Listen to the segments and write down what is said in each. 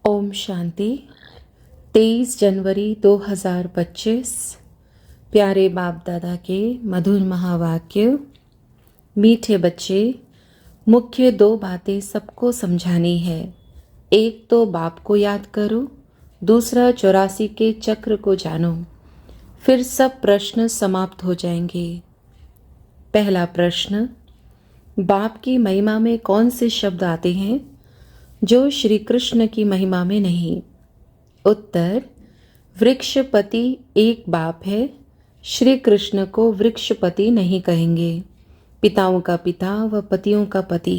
ओम शांति। 23 जनवरी 2025। प्यारे बाप दादा के मधुर महावाक्य। मीठे बच्चे, मुख्य 2 बातें सबको समझानी है। एक तो बाप को याद करो, दूसरा 84 के चक्र को जानो, फिर सब प्रश्न समाप्त हो जाएंगे। पहला प्रश्न, बाप की महिमा में कौन से शब्द आते हैं जो श्री कृष्ण की महिमा में नहीं? उत्तर, वृक्षपति एक बाप है, श्री कृष्ण को वृक्षपति नहीं कहेंगे। पिताओं का पिता व पतियों का पति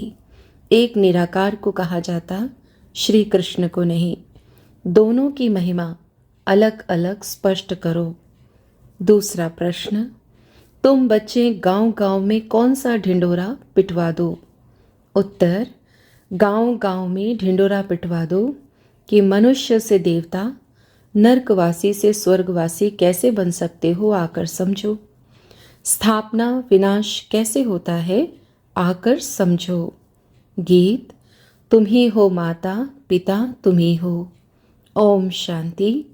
एक निराकार को कहा जाता, श्री कृष्ण को नहीं। दोनों की महिमा अलग अलग स्पष्ट करो। दूसरा प्रश्न, तुम बच्चे गांव-गांव में कौन सा ढिंडोरा पिटवा दो? उत्तर, गांव-गांव में ढिंडोरा पिटवा दो कि मनुष्य से देवता, नरकवासी से स्वर्गवासी कैसे बन सकते हो, आकर समझो। स्थापना विनाश कैसे होता है, आकर समझो। गीत, तुम ही हो माता पिता तुम ही हो। ओम शांति।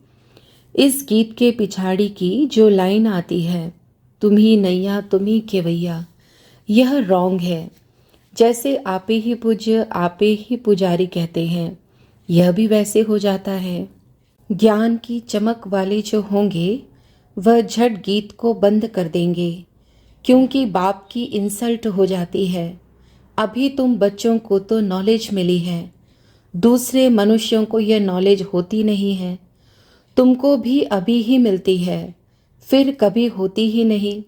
इस गीत के पिछाड़ी की जो लाइन आती है, तुम ही नैया तुम ही केवैया, यह रॉन्ग है। जैसे आपे ही पूज्य आपे ही पुजारी कहते हैं, यह भी वैसे हो जाता है। ज्ञान की चमक वाले जो होंगे वह झट गीत को बंद कर देंगे, क्योंकि बाप की इंसल्ट हो जाती है। अभी तुम बच्चों को तो नॉलेज मिली है, दूसरे मनुष्यों को यह नॉलेज होती नहीं है। तुमको भी अभी ही मिलती है, फिर कभी होती ही नहीं।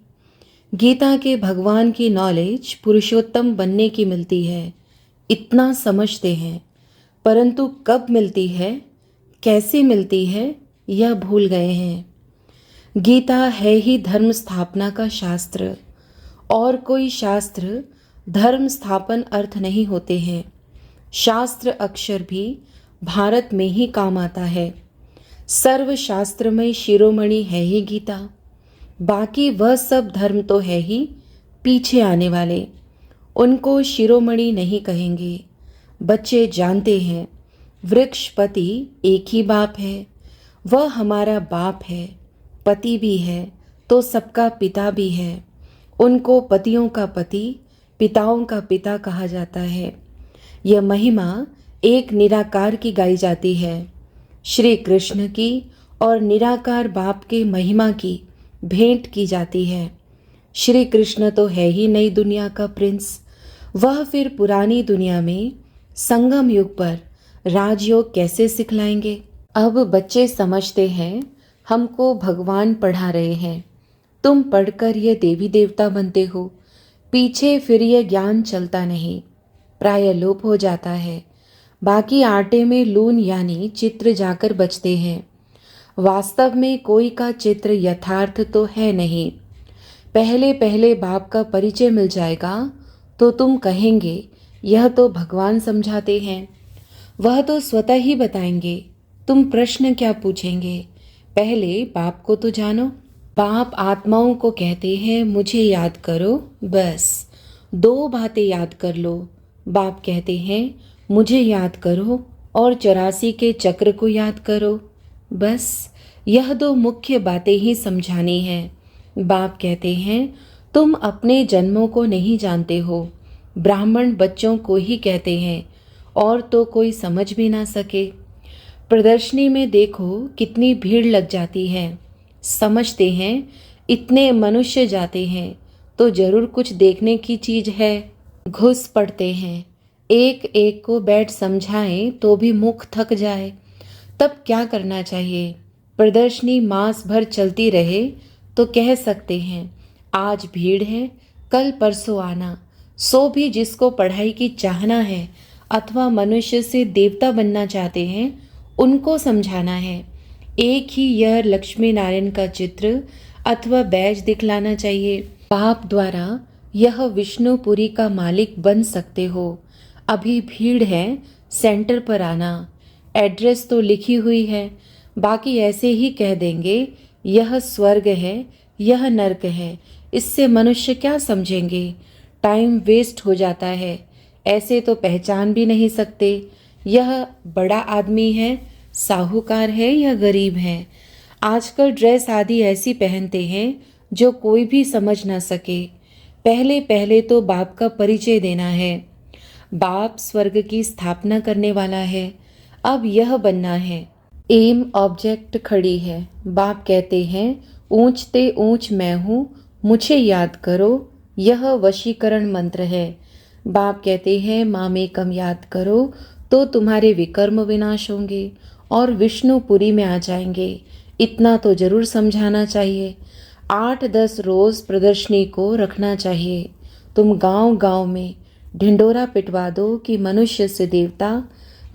गीता के भगवान की नॉलेज पुरुषोत्तम बनने की मिलती है, इतना समझते हैं, परंतु कब मिलती है, कैसे मिलती है, यह भूल गए हैं। गीता है ही धर्म स्थापना का शास्त्र, और कोई शास्त्र धर्म स्थापन अर्थ नहीं होते हैं। शास्त्र अक्षर भी भारत में ही काम आता है। सर्व शास्त्रमय शिरोमणि है ही गीता, बाकी वह सब धर्म तो है ही पीछे आने वाले, उनको शिरोमणि नहीं कहेंगे। बच्चे जानते हैं वृक्षपति एक ही बाप है, वह हमारा बाप है, पति भी है तो सबका पिता भी है। उनको पतियों का पति पिताओं का पिता कहा जाता है। यह महिमा एक निराकार की गाई जाती है, श्री कृष्ण की और निराकार बाप के महिमा की भेंट की जाती है। श्री कृष्ण तो है ही नई दुनिया का प्रिंस, वह फिर पुरानी दुनिया में संगम युग पर राजयोग कैसे सिखलाएंगे? अब बच्चे समझते हैं हमको भगवान पढ़ा रहे हैं, तुम पढ़कर ये देवी देवता बनते हो। पीछे फिर यह ज्ञान चलता नहीं, प्राय लोप हो जाता है। बाकी आटे में लून यानी चित्र जाकर बचते हैं। वास्तव में कोई का चित्र यथार्थ तो है नहीं। पहले पहले बाप का परिचय मिल जाएगा तो तुम कहेंगे यह तो भगवान समझाते हैं, वह तो स्वतः ही बताएंगे। तुम प्रश्न क्या पूछेंगे? पहले बाप को तो जानो। बाप आत्माओं को कहते हैं मुझे याद करो, बस 2 बातें याद कर लो। बाप कहते हैं मुझे याद करो और 84 के चक्र को याद करो, बस यह 2 मुख्य बातें ही समझानी हैं। बाप कहते हैं तुम अपने जन्मों को नहीं जानते हो, ब्राह्मण बच्चों को ही कहते हैं, और तो कोई समझ भी ना सके। प्रदर्शनी में देखो कितनी भीड़ लग जाती है, समझते हैं इतने मनुष्य जाते हैं तो जरूर कुछ देखने की चीज है। घुस पड़ते हैं, एक एक को बैठ समझाएं तो भी मुख थक जाए, तब क्या करना चाहिए? प्रदर्शनी मास भर चलती रहे तो कह सकते हैं आज भीड़ है, कल परसों आना। सो भी जिसको पढ़ाई की चाहना है अथवा मनुष्य से देवता बनना चाहते हैं, उनको समझाना है। एक ही यह लक्ष्मी नारायण का चित्र अथवा बैज दिखलाना चाहिए। बाप द्वारा यह विष्णुपुरी का मालिक बन सकते हो। अभी भीड़ है, सेंटर पर आना। एड्रेस तो लिखी हुई है, बाकी ऐसे ही कह देंगे यह स्वर्ग है, यह नर्क है। इससे मनुष्य क्या समझेंगे? टाइम वेस्ट हो जाता है। ऐसे तो पहचान भी नहीं सकते यह बड़ा आदमी है, साहूकार है या गरीब है। आजकल ड्रेस आदि ऐसी पहनते हैं जो कोई भी समझ ना सके। पहले पहले तो बाप का परिचय देना है। बाप स्वर्ग की स्थापना करने वाला है, अब यह बनना है। एम ऑब्जेक्ट खड़ी है। बाप कहते हैं ऊंचते ऊंच मैं हूँ, मुझे याद करो, यह वशीकरण मंत्र है। बाप कहते हैं मामेकम याद करो तो तुम्हारे विकर्म विनाश होंगे और विष्णुपुरी में आ जाएंगे। इतना तो जरूर समझाना चाहिए। 8-10 रोज प्रदर्शनी को रखना चाहिए। तुम गांव गांव में ढिंडोरा पिटवा दो कि मनुष्य से देवता,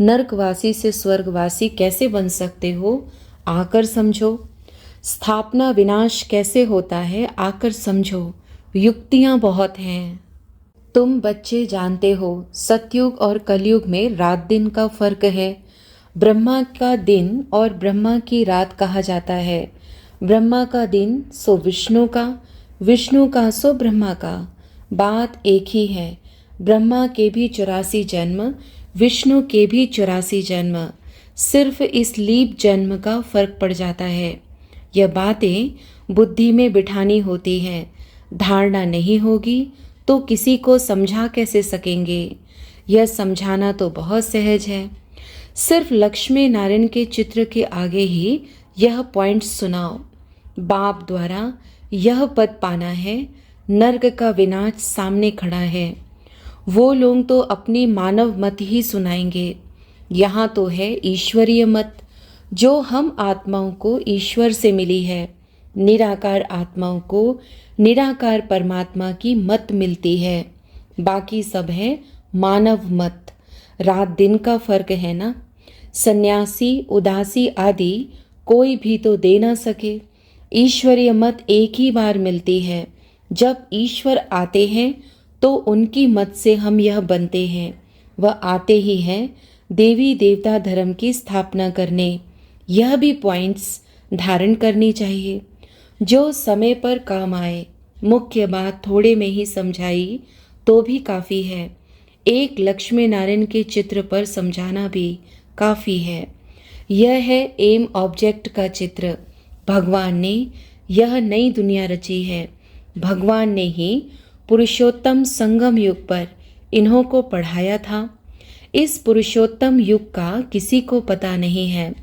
नरकवासी से स्वर्गवासी कैसे बन सकते हो, आकर समझो। स्थापना विनाश कैसे होता है, आकर समझो। युक्तियां बहुत हैं। तुम बच्चे जानते हो सतयुग और कलयुग में रात दिन का फर्क है। ब्रह्मा का दिन और ब्रह्मा की रात कहा जाता है। ब्रह्मा का दिन सो विष्णु का, विष्णु का सो ब्रह्मा का। बात एक ही है। ब्रह्मा के भी 84 जन्म, विष्णु के भी 84 जन्म। सिर्फ इस लीप जन्म का फर्क पड़ जाता है। यह बातें बुद्धि में बिठानी होती हैं। धारणा नहीं होगी तो किसी को समझा कैसे सकेंगे। यह समझाना तो बहुत सहज है। सिर्फ लक्ष्मी नारायण के चित्र के आगे ही यह पॉइंट सुनाओ। बाप द्वारा यह पद पाना है, नर्क का विनाश सामने खड़ा है। वो लोग तो अपनी मानव मत ही सुनाएंगे। यहाँ तो है ईश्वरीय मत, जो हम आत्माओं को ईश्वर से मिली है। निराकार आत्माओं को निराकार परमात्मा की मत मिलती है। बाकी सब है मानव मत। रात दिन का फर्क है ना। सन्यासी उदासी आदि कोई भी तो दे ना सके। ईश्वरीय मत एक ही बार मिलती है। जब ईश्वर आते हैं तो उनकी मत से हम यह बनते हैं। वह आते ही हैं देवी देवता धर्म की स्थापना करने। यह भी पॉइंट्स धारण करनी चाहिए जो समय पर काम आए। मुख्य बात थोड़े में ही समझाई तो भी काफ़ी है। एक लक्ष्मी नारायण के चित्र पर समझाना भी काफ़ी है। यह है एम ऑब्जेक्ट का चित्र। भगवान ने यह नई दुनिया रची है। भगवान ने ही पुरुषोत्तम संगम युग पर इन्हों को पढ़ाया था। इस पुरुषोत्तम युग का किसी को पता नहीं है,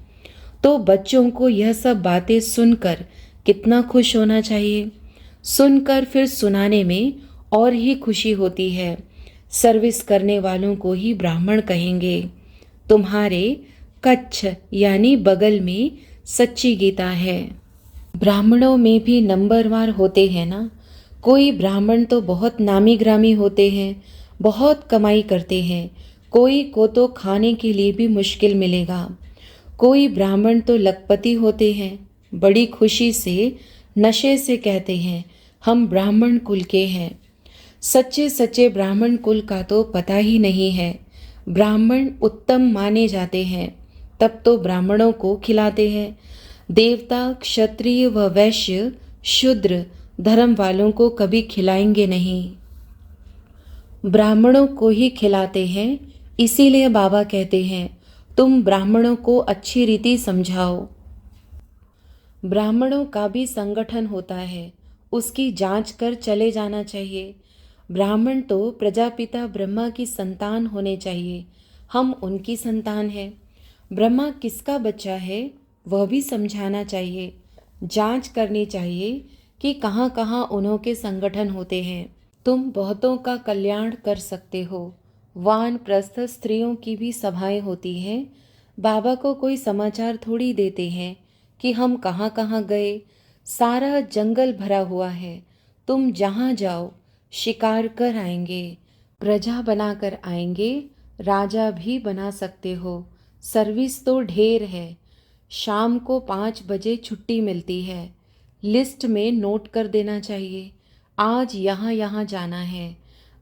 तो बच्चों को यह सब बातें सुनकर कितना खुश होना चाहिए। सुनकर फिर सुनाने में और ही खुशी होती है। सर्विस करने वालों को ही ब्राह्मण कहेंगे। तुम्हारे कच्छ यानी बगल में सच्ची गीता है। ब्राह्मणों में भी नंबरवार होते हैं ना। कोई ब्राह्मण तो बहुत नामी ग्रामी होते हैं, बहुत कमाई करते हैं। कोई को तो खाने के लिए भी मुश्किल मिलेगा। कोई ब्राह्मण तो लखपति होते हैं, बड़ी खुशी से नशे से कहते हैं हम ब्राह्मण कुल के हैं। सच्चे सच्चे ब्राह्मण कुल का तो पता ही नहीं है। ब्राह्मण उत्तम माने जाते हैं, तब तो ब्राह्मणों को खिलाते हैं। देवता, क्षत्रिय व वैश्य, शूद्र धर्म वालों को कभी खिलाएंगे नहीं। ब्राह्मणों को ही खिलाते हैं। इसीलिए बाबा कहते हैं तुम ब्राह्मणों को अच्छी रीति समझाओ। ब्राह्मणों का भी संगठन होता है, उसकी जांच कर चले जाना चाहिए। ब्राह्मण तो प्रजापिता ब्रह्मा की संतान होने चाहिए। हम उनकी संतान हैं। ब्रह्मा किसका बच्चा है वह भी समझाना चाहिए। जांच करनी चाहिए कि कहाँ कहाँ उन्हों के संगठन होते हैं। तुम बहुतों का कल्याण कर सकते हो। वानप्रस्थ स्त्रियों की भी सभाएं होती हैं। बाबा को कोई समाचार थोड़ी देते हैं कि हम कहाँ कहाँ गए। सारा जंगल भरा हुआ है। तुम जहाँ जाओ शिकार कर आएंगे, प्रजा बनाकर आएंगे, राजा भी बना सकते हो। सर्विस तो ढेर है। शाम को 5 बजे छुट्टी मिलती है। लिस्ट में नोट कर देना चाहिए आज यहाँ यहाँ जाना है।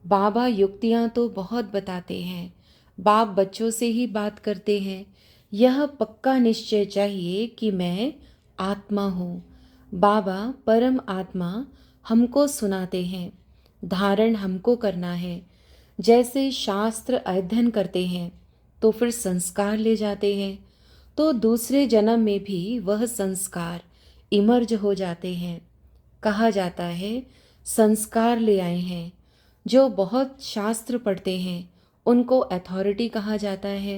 बाबा युक्तियाँ तो बहुत बताते हैं। बाप बच्चों से ही बात करते हैं। यह पक्का निश्चय चाहिए कि मैं आत्मा हूँ। बाबा परम आत्मा हमको सुनाते हैं। धारण हमको करना है। जैसे शास्त्र अध्ययन करते हैं तो फिर संस्कार ले जाते हैं, तो दूसरे जन्म में भी वह संस्कार इमर्ज हो जाते हैं। कहा जाता है संस्कार ले आए हैं। जो बहुत शास्त्र पढ़ते हैं उनको अथॉरिटी कहा जाता है।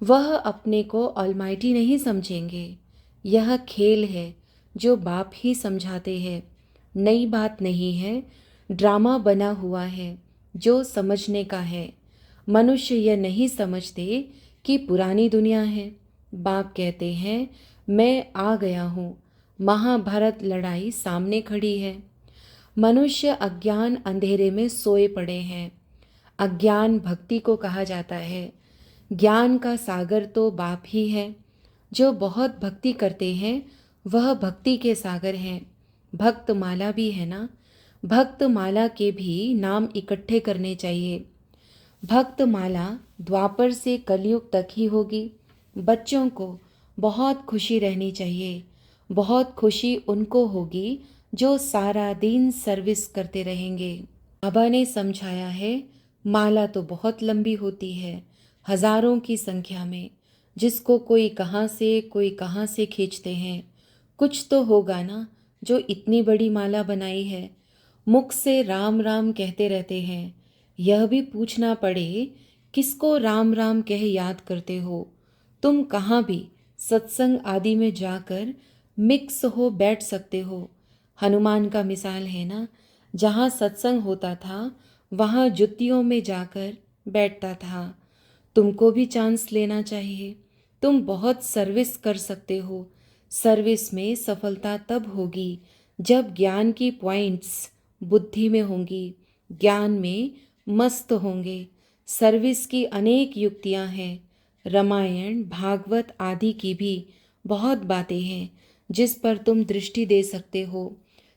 वह अपने को ऑलमाइटी नहीं समझेंगे। यह खेल है जो बाप ही समझाते हैं। नई बात नहीं है, ड्रामा बना हुआ है जो समझने का है। मनुष्य यह नहीं समझते कि पुरानी दुनिया है। बाप कहते हैं मैं आ गया हूँ। महाभारत लड़ाई सामने खड़ी है। मनुष्य अज्ञान अंधेरे में सोए पड़े हैं। अज्ञान भक्ति को कहा जाता है। ज्ञान का सागर तो बाप ही है। जो बहुत भक्ति करते हैं वह भक्ति के सागर हैं। भक्त माला भी है ना, भक्त माला के भी नाम इकट्ठे करने चाहिए। भक्त माला द्वापर से कलयुग तक ही होगी। बच्चों को बहुत खुशी रहनी चाहिए। बहुत खुशी उनको होगी जो सारा दिन सर्विस करते रहेंगे। बाबा ने समझाया है माला तो बहुत लंबी होती है, हजारों की संख्या में, जिसको कोई कहाँ से खींचते हैं। कुछ तो होगा ना जो इतनी बड़ी माला बनाई है। मुख से राम राम कहते रहते हैं। यह भी पूछना पड़े किसको राम राम कह याद करते हो। तुम कहाँ भी सत्संग आदि में जाकर मिक्स हो बैठ सकते हो। हनुमान का मिसाल है ना, जहाँ सत्संग होता था वहाँ जुतियों में जाकर बैठता था। तुमको भी चांस लेना चाहिए। तुम बहुत सर्विस कर सकते हो। सर्विस में सफलता तब होगी जब ज्ञान की पॉइंट्स बुद्धि में होंगी, ज्ञान में मस्त होंगे। सर्विस की अनेक युक्तियां हैं। रामायण भागवत आदि की भी बहुत बातें हैं जिस पर तुम दृष्टि दे सकते हो।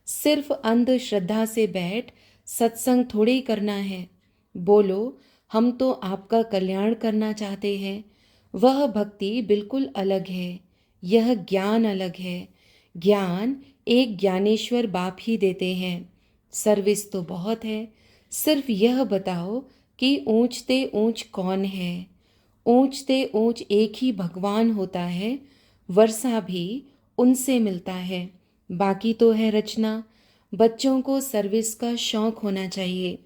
सिर्फ अंधश्रद्धा से बैठ सत्संग थोड़ी करना है। बोलो हम तो आपका कल्याण करना चाहते हैं। वह भक्ति बिल्कुल अलग है। यह ज्ञान अलग है। ज्ञान एक ज्ञानेश्वर बाप ही देते हैं। सर्विस तो बहुत है। सिर्फ यह बताओ कि ऊंचते ऊंच कौन है। ऊंचते ऊंच एक ही भगवान होता है। वर्षा भी उनसे मिलता है। बाकी तो है रचना। बच्चों को सर्विस का शौक होना चाहिए।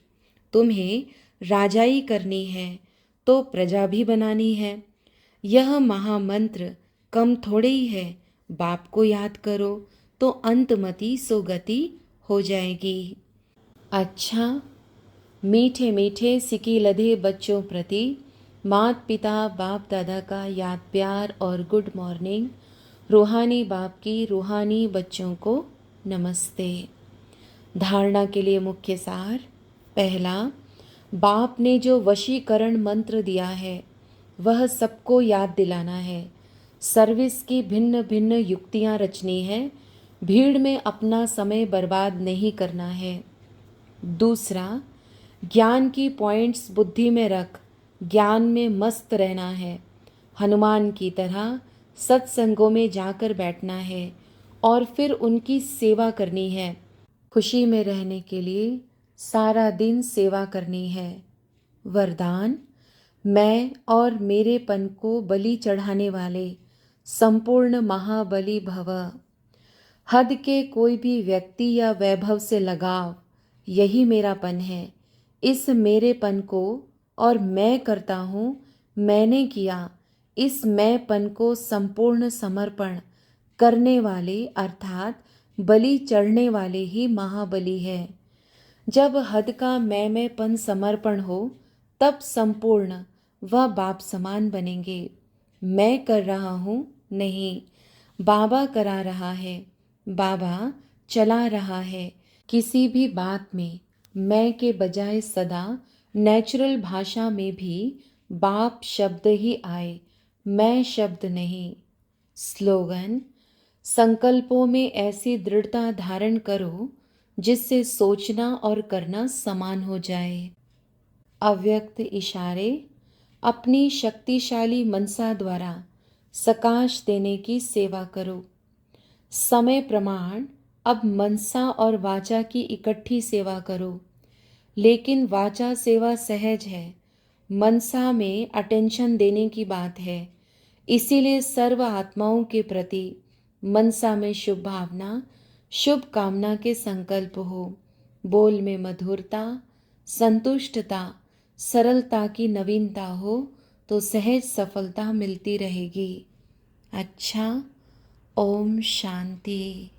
तुम्हें राजाई करनी है तो प्रजा भी बनानी है। यह महामंत्र कम थोड़े ही है। बाप को याद करो तो अंतमति सोगति हो जाएगी। अच्छा, मीठे मीठे सिकी लधे बच्चों प्रति मात पिता बाप दादा का याद प्यार और गुड मॉर्निंग। रूहानी बाप की रूहानी बच्चों को नमस्ते। धारणा के लिए मुख्य सार। पहला, बाप ने जो वशीकरण मंत्र दिया है वह सबको याद दिलाना है। सर्विस की भिन्न भिन्न युक्तियां रचनी है। भीड़ में अपना समय बर्बाद नहीं करना है। दूसरा, ज्ञान की पॉइंट्स बुद्धि में रख ज्ञान में मस्त रहना है। हनुमान की तरह सत्संगों में जाकर बैठना है और फिर उनकी सेवा करनी है। खुशी में रहने के लिए सारा दिन सेवा करनी है। वरदान, मैं और मेरेपन को बलि चढ़ाने वाले संपूर्ण महाबली भव। हद के कोई भी व्यक्ति या वैभव से लगाव, यही मेरापन है। इस मेरेपन को और मैं करता हूँ, मैंने किया, इस मैंपन को संपूर्ण समर्पण करने वाले अर्थात बलि चढ़ने वाले ही महाबली है। जब हद का मैंपन समर्पण हो तब संपूर्ण वह बाप समान बनेंगे। मैं कर रहा हूँ नहीं, बाबा करा रहा है। बाबा चला रहा है। किसी भी बात में मैं के बजाय सदा नेचुरल भाषा में भी बाप शब्द ही आए, मैं शब्द नहीं। स्लोगन, संकल्पों में ऐसी दृढ़ता धारण करो जिससे सोचना और करना समान हो जाए। अव्यक्त इशारे, अपनी शक्तिशाली मनसा द्वारा सकाश देने की सेवा करो। समय प्रमाण, अब मनसा और वाचा की इकट्ठी सेवा करो। लेकिन वाचा सेवा सहज है, मनसा में अटेंशन देने की बात है। इसीलिए सर्व आत्माओं के प्रति मनसा में शुभ भावना, शुभ कामना के संकल्प हो। बोल में मधुरता, संतुष्टता, सरलता की नवीनता हो तो सहज सफलता मिलती रहेगी। अच्छा, ओम शांति।